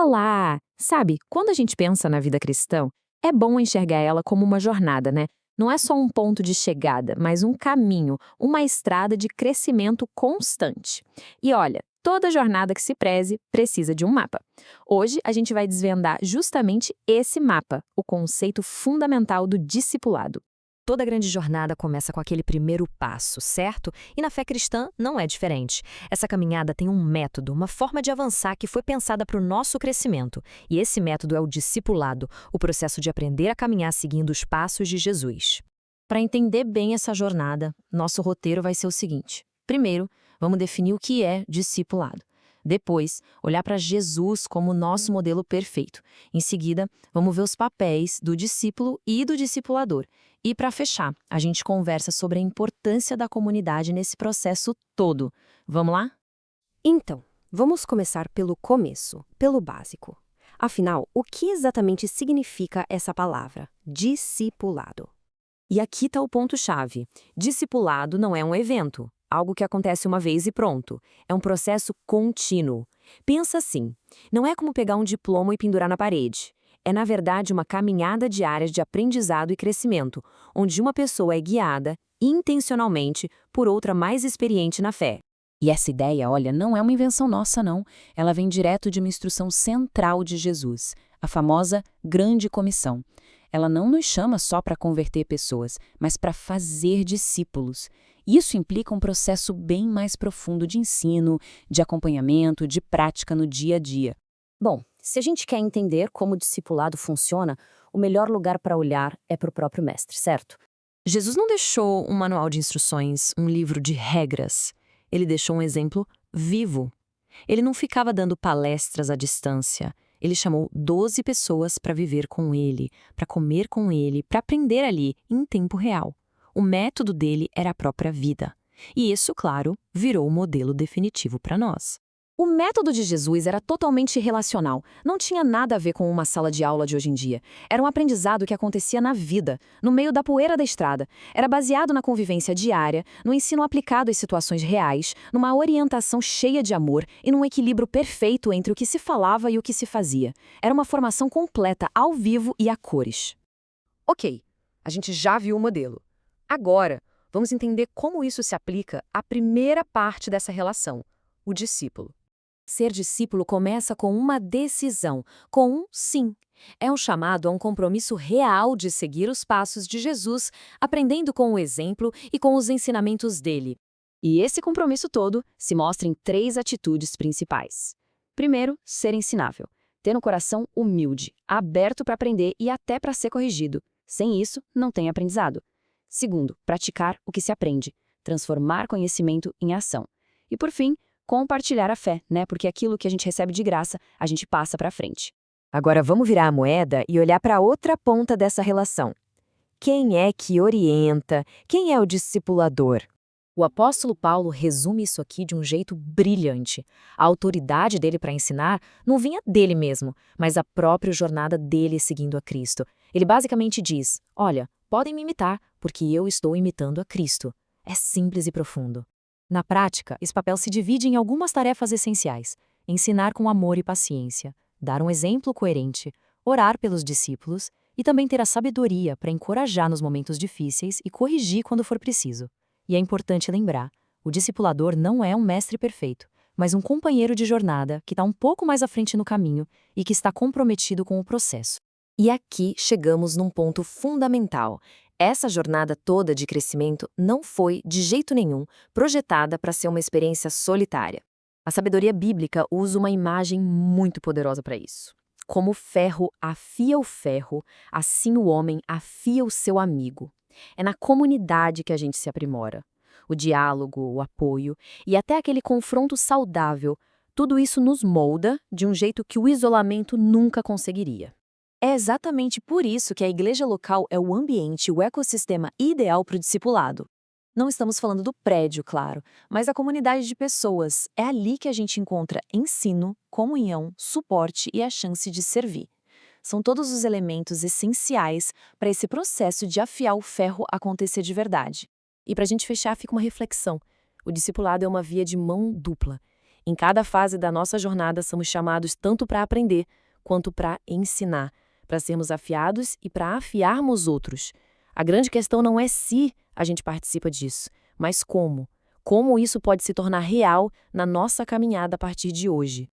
lá! Sabe, quando a gente pensa na vida cristã, é bom enxergar ela como uma jornada, né? Não é só um ponto de chegada, mas um caminho, uma estrada de crescimento constante. E olha, toda jornada que se preze precisa de um mapa. Hoje a gente vai desvendar justamente esse mapa, o conceito fundamental do discipulado. Toda grande jornada começa com aquele primeiro passo, certo? E na fé cristã não é diferente. Essa caminhada tem um método, uma forma de avançar que foi pensada para o nosso crescimento. E esse método é o discipulado, o processo de aprender a caminhar seguindo os passos de Jesus. Para entender bem essa jornada, nosso roteiro vai ser o seguinte. Primeiro, vamos definir o que é discipulado. Depois, olhar para Jesus como nosso modelo perfeito. Em seguida, vamos ver os papéis do discípulo e do discipulador. E para fechar, a gente conversa sobre a importância da comunidade nesse processo todo. Vamos lá? Então, vamos começar pelo começo, pelo básico. Afinal, o que exatamente significa essa palavra, discipulado? E aqui está o ponto-chave. Discipulado não é um evento, algo que acontece uma vez e pronto. É um processo contínuo. Pensa assim, não é como pegar um diploma e pendurar na parede. É, na verdade, uma caminhada diária de aprendizado e crescimento, onde uma pessoa é guiada, intencionalmente, por outra mais experiente na fé. E essa ideia, olha, não é uma invenção nossa, não. Ela vem direto de uma instrução central de Jesus, a famosa Grande Comissão. Ela não nos chama só para converter pessoas, mas para fazer discípulos. Isso implica um processo bem mais profundo de ensino, de acompanhamento, de prática no dia a dia. Bom, se a gente quer entender como o discipulado funciona, o melhor lugar para olhar é para o próprio mestre, certo? Jesus não deixou um manual de instruções, um livro de regras. Ele deixou um exemplo vivo. Ele não ficava dando palestras à distância. Ele chamou 12 pessoas para viver com ele, para comer com ele, para aprender ali, em tempo real. O método dele era a própria vida. E isso, claro, virou o modelo definitivo para nós. O método de Jesus era totalmente relacional, não tinha nada a ver com uma sala de aula de hoje em dia. Era um aprendizado que acontecia na vida, no meio da poeira da estrada. Era baseado na convivência diária, no ensino aplicado às situações reais, numa orientação cheia de amor e num equilíbrio perfeito entre o que se falava e o que se fazia. Era uma formação completa, ao vivo e a cores. Ok, a gente já viu o modelo. Agora, vamos entender como isso se aplica à primeira parte dessa relação, o discípulo. Ser discípulo começa com uma decisão, com um sim. É um chamado a um compromisso real de seguir os passos de Jesus, aprendendo com o exemplo e com os ensinamentos dele. E esse compromisso todo se mostra em 3 atitudes principais. Primeiro, ser ensinável. Ter um coração humilde, aberto para aprender e até para ser corrigido. Sem isso, não tem aprendizado. Segundo, praticar o que se aprende. Transformar conhecimento em ação. E por fim, compartilhar a fé, né? Porque aquilo que a gente recebe de graça, a gente passa para frente. Agora vamos virar a moeda e olhar para a outra ponta dessa relação. Quem é que orienta? Quem é o discipulador? O apóstolo Paulo resume isso aqui de um jeito brilhante. A autoridade dele para ensinar não vinha dele mesmo, mas a própria jornada dele seguindo a Cristo. Ele basicamente diz, olha, podem me imitar, porque eu estou imitando a Cristo. É simples e profundo. Na prática, esse papel se divide em algumas tarefas essenciais: ensinar com amor e paciência, dar um exemplo coerente, orar pelos discípulos e também ter a sabedoria para encorajar nos momentos difíceis e corrigir quando for preciso. E é importante lembrar, o discipulador não é um mestre perfeito, mas um companheiro de jornada que está um pouco mais à frente no caminho e que está comprometido com o processo. E aqui chegamos num ponto fundamental. Essa jornada toda de crescimento não foi, de jeito nenhum, projetada para ser uma experiência solitária. A sabedoria bíblica usa uma imagem muito poderosa para isso. Como o ferro afia o ferro, assim o homem afia o seu amigo. É na comunidade que a gente se aprimora. O diálogo, o apoio e até aquele confronto saudável, tudo isso nos molda de um jeito que o isolamento nunca conseguiria. É exatamente por isso que a igreja local é o ambiente, o ecossistema ideal para o discipulado. Não estamos falando do prédio, claro, mas da comunidade de pessoas. É ali que a gente encontra ensino, comunhão, suporte e a chance de servir. São todos os elementos essenciais para esse processo de afiar o ferro acontecer de verdade. E para a gente fechar, fica uma reflexão. O discipulado é uma via de mão dupla. Em cada fase da nossa jornada, somos chamados tanto para aprender quanto para ensinar, para sermos afiados e para afiarmos outros. A grande questão não é se a gente participa disso, mas como. Como isso pode se tornar real na nossa caminhada a partir de hoje.